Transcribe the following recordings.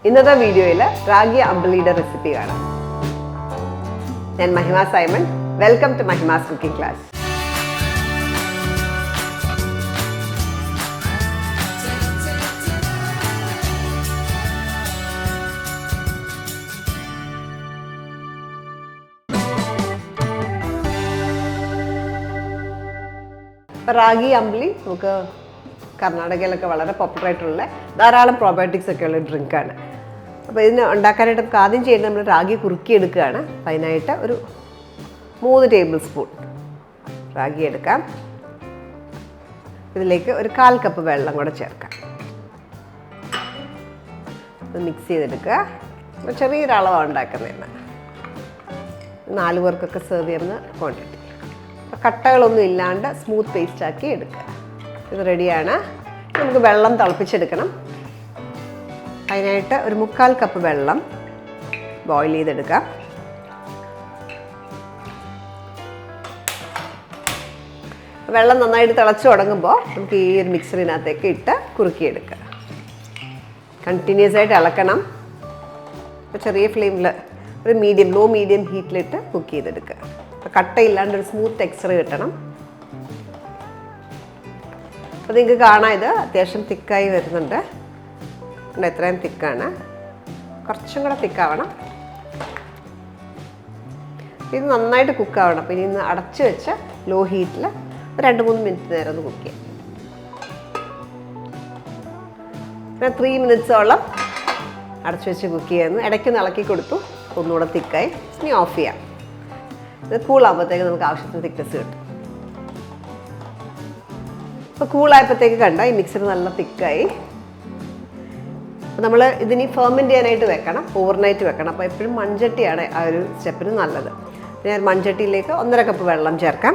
ഇന്നത്തെ വീഡിയോയിൽ റാഗി അമ്പലിയുടെ റെസിപ്പി കാണാം. ഞാൻ Mahima Simon. Welcome to Mahima's cooking class. Ragi ambali നമുക്ക് കർണാടകയിലൊക്കെ വളരെ പോപ്പുലർ ആയിട്ടുള്ള ധാരാളം പ്രോബയോട്ടിക്സ് ഒക്കെ ഉള്ള ഡ്രിങ്കാണ്. അപ്പോൾ ഇതിന് ഉണ്ടാക്കാനായിട്ട് നമുക്ക് ആദ്യം ചെയ്യേണ്ടത് നമ്മൾ റാഗി കുറുക്കിയെടുക്കുകയാണ്. അപ്പോൾ അതിനായിട്ട് ഒരു 3 ടേബിൾ സ്പൂൺ റാഗി എടുക്കാം. ഇതിലേക്ക് ഒരു 1/4 കപ്പ് വെള്ളം കൂടെ ചേർക്കാം. ഇത് മിക്സ് ചെയ്തെടുക്കുക. ചെറിയൊരളവാണ് ഉണ്ടാക്കുന്നതിന്. 4 പേർക്കൊക്കെ സെർവ് ചെയ്യുന്ന ക്വാണ്ടിറ്റി. കട്ടകളൊന്നും ഇല്ലാണ്ട് സ്മൂത്ത് പേസ്റ്റ് ആക്കി എടുക്കുക. ഇത് റെഡിയാണ്. നമുക്ക് വെള്ളം തിളപ്പിച്ചെടുക്കണം. അതിനായിട്ട് ഒരു 3/4 കപ്പ് വെള്ളം ബോയിൽ ചെയ്തെടുക്കാം. വെള്ളം നന്നായിട്ട് തിളച്ച് തുടങ്ങുമ്പോൾ നമുക്ക് ഈ ഒരു മിക്സറിനകത്തേക്ക് ഇട്ട് കുറുക്കിയെടുക്കുക. കണ്ടിന്യൂസ് ആയിട്ട് ഇളക്കണം. ചെറിയ ഫ്ലെയിമിൽ ഒരു ലോ മീഡിയം ഹീറ്റിലിട്ട് കുക്ക് ചെയ്തെടുക്കുക. അപ്പോൾ കട്ടയില്ലാണ്ട് ഒരു സ്മൂത്ത് ടെക്സ്ചർ കിട്ടണം. അപ്പോൾ നിങ്ങൾക്ക് കാണാം, ഇത് അത്യാവശ്യം തിക്കായി വരുന്നുണ്ട്. എത്രയും തിക്കാണ്. കുറച്ചും കൂടെ തിക്കാവണം. ഇത് നന്നായിട്ട് കുക്കാവണം. അപ്പോൾ ഇനി ഒന്ന് അടച്ച് വെച്ച് ലോ ഹീറ്റിൽ 2-3 മിനിറ്റ് നേരം ഒന്ന് കുക്ക് ചെയ്യാം. പിന്നെ 3 മിനിറ്റ്സോളം അടച്ചു വെച്ച് കുക്ക് ചെയ്യുന്നു. ഇടയ്ക്കൊന്ന് ഇളക്കി കൊടുത്തു. ഒന്നുകൂടെ തിക്കായി. ഇനി ഓഫ് ചെയ്യാം. ഇത് കൂളാകുമ്പോഴത്തേക്ക് നമുക്ക് ആവശ്യത്തിന് തിക്നെസ് കിട്ടും. ഇപ്പോൾ കൂളായപ്പോഴത്തേക്ക് കണ്ട ഈ മിക്സർ നല്ല തിക്കായി. അപ്പോൾ നമ്മൾ ഇതിനി ഫെർമെൻറ്റ് ചെയ്യാനായിട്ട് വെക്കണം, ഓവർനൈറ്റ് വെക്കണം. അപ്പോൾ എപ്പോഴും മൺചട്ടിയാണ് ആ ഒരു സ്റ്റെപ്പിന് നല്ലത്. ഞാൻ മൺചട്ടിയിലേക്ക് 1.5 കപ്പ് വെള്ളം ചേർക്കാം.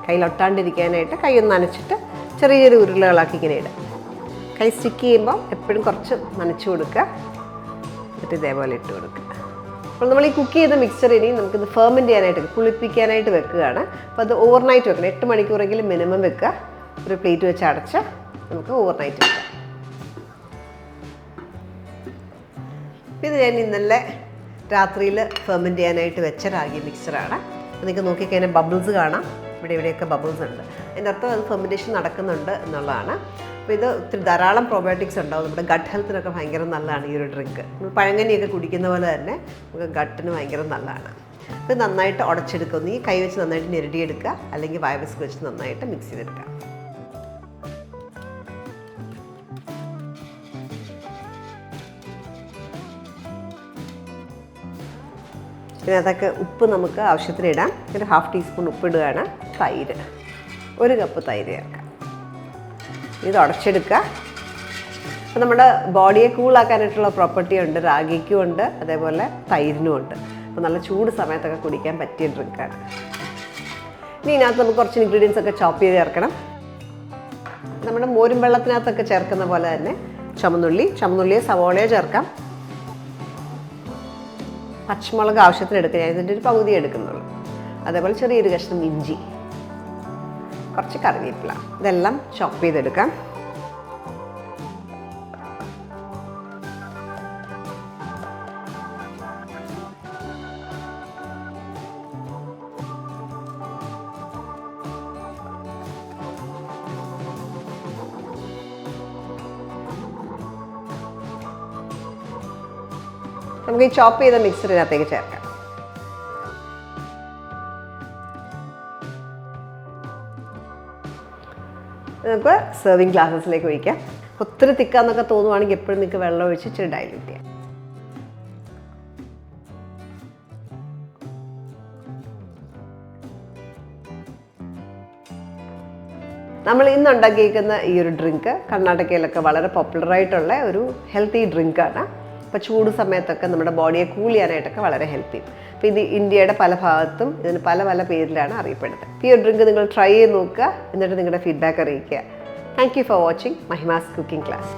കയ്യിലൊട്ടാണ്ടിരിക്കാനായിട്ട് കൈ ഒന്ന് നനച്ചിട്ട് ചെറിയൊരു ഉരുളകളാക്കി ഇങ്ങനെ ഇടുക. കൈ സ്റ്റിക്ക് ചെയ്യുമ്പോൾ എപ്പോഴും കുറച്ച് നനച്ചു കൊടുക്കുക. എന്നിട്ട് ഇതേപോലെ ഇട്ട് കൊടുക്കുക. അപ്പോൾ നമ്മൾ ഈ കുക്ക് ചെയ്ത മിക്സർ ഇനി നമുക്കിത് ഫെർമെൻറ്റ് ചെയ്യാനായിട്ട് പുളിപ്പിക്കാനായിട്ട് വെക്കുകയാണ്. അപ്പോൾ അത് ഓവർനൈറ്റ് വെക്കണം. 8 മണിക്കൂറെങ്കിലും മിനിമം വെക്കുക. ഒരു പ്ലേറ്റ് വെച്ച് അടച്ച് നമുക്ക് ഓവർനൈറ്റ് വെക്കാം. ഇത് ഞാൻ ഇന്നലെ രാത്രിയിൽ ഫെർമെൻറ്റ് ചെയ്യാനായിട്ട് വെച്ച റാഗി മിക്സറാണ്. അപ്പോൾ നിങ്ങൾക്ക് നോക്കിക്കഴിഞ്ഞാൽ ബബിൾസ് കാണാം. ഇവിടെയൊക്കെ ബബിൾസ് ഉണ്ട്. അതിൻ്റെ അർത്ഥം അത് ഫെർമെൻറ്റേഷൻ നടക്കുന്നുണ്ട് എന്നുള്ളതാണ്. അപ്പോൾ ഇത് ഒത്തിരി ധാരാളം പ്രോബയോട്ടിക്സ് ഉണ്ടാവും. നമ്മുടെ ഗട്ട് ഹെൽത്തിനൊക്കെ ഭയങ്കര നല്ലതാണ് ഈ ഒരു ഡ്രിങ്ക്. നമ്മൾ പഴങ്കഞ്ഞിയൊക്കെ കുടിക്കുന്ന പോലെ തന്നെ നമുക്ക് ഗട്ടിന് ഭയങ്കര നല്ലതാണ്. ഇത് നന്നായിട്ട് ഉടച്ചെടുക്കുക. ഈ കൈ വെച്ച് നന്നായിട്ട് ഞെരടിയെടുക്കുക, അല്ലെങ്കിൽ വായ വിസ്ക് വെച്ച് നന്നായിട്ട് മിക്സ് ചെയ്തെടുക്കുക. പിന്നെ അതൊക്കെ ഉപ്പ് നമുക്ക് ആവശ്യത്തിന് ഇടാം. ഒരു 1/2 ടീസ്പൂൺ ഉപ്പ് ഇടുകയാണ്. തൈര് 1 കപ്പ് തൈര് ചേർക്കാം. ഇത് ഉടച്ചെടുക്കുക. അപ്പോൾ നമ്മുടെ ബോഡിയെ കൂളാക്കാനായിട്ടുള്ള പ്രോപ്പർട്ടി ഉണ്ട്. റാഗിക്കും ഉണ്ട്, അതേപോലെ തൈരിനും ഉണ്ട്. അപ്പോൾ നല്ല ചൂട് സമയത്തൊക്കെ കുടിക്കാൻ പറ്റിയ ഡ്രിങ്കാണ്. ഇനി ഇതിനകത്ത് നമുക്ക് കുറച്ച് ഇൻഗ്രീഡിയൻസ് ഒക്കെ ചോപ്പ് ചെയ്ത് ചേർക്കണം. നമ്മുടെ മോരും വെള്ളത്തിനകത്തൊക്കെ ചേർക്കുന്ന പോലെ തന്നെ ചുമന്നുള്ളിയെ സവോളയോ ചേർക്കാം. പച്ചമുളക് ആവശ്യത്തിന് എടുക്കുക. ഞാൻ ഇതിൻ്റെ ഒരു പകുതി എടുക്കുന്നുള്ളൂ. അതേപോലെ ചെറിയൊരു കഷ്ണം ഇഞ്ചി, കുറച്ച് കറിവേപ്പില, ഇതെല്ലാം ചോപ്പ് ചെയ്തെടുക്കാം. നമുക്ക് ഈ ചോപ്പ് ചെയ്ത മിക്സറിനകത്തേക്ക് ചേർക്കാം. നമുക്ക് സെർവിങ് ഗ്ലാസസിലേക്ക് ഒഴിക്കാം. ഒത്തിരി തിക്കാന്നൊക്കെ തോന്നുവാണെങ്കിൽ എപ്പോഴും നിങ്ങൾക്ക് വെള്ളം ഒഴിച്ച് ഇച്ചിരി ഡൈല്യൂട്ട് ചെയ്യാം. നമ്മൾ ഇന്ന് ഉണ്ടാക്കിയിരിക്കുന്ന ഈ ഒരു ഡ്രിങ്ക് കർണാടകയിലൊക്കെ വളരെ പോപ്പുലറായിട്ടുള്ള ഒരു ഹെൽത്തി ഡ്രിങ്കാണ്. അപ്പോൾ ചൂട് സമയത്തൊക്കെ നമ്മുടെ ബോഡിയെ കൂൾ ചെയ്യാനായിട്ടൊക്കെ വളരെ ഹെൽപ്പ് ചെയ്യും. അപ്പോൾ ഇത് ഇന്ത്യയുടെ പല ഭാഗത്തും ഇതിന് പല പല പേരിലാണ് അറിയപ്പെടുന്നത്. ഈ ഒരു ഡ്രിങ്ക് നിങ്ങൾ ട്രൈ ചെയ്ത് നോക്കുക. എന്നിട്ട് നിങ്ങളുടെ ഫീഡ്ബാക്ക് അറിയിക്കുക. Thank you for watching Mahima's cooking class.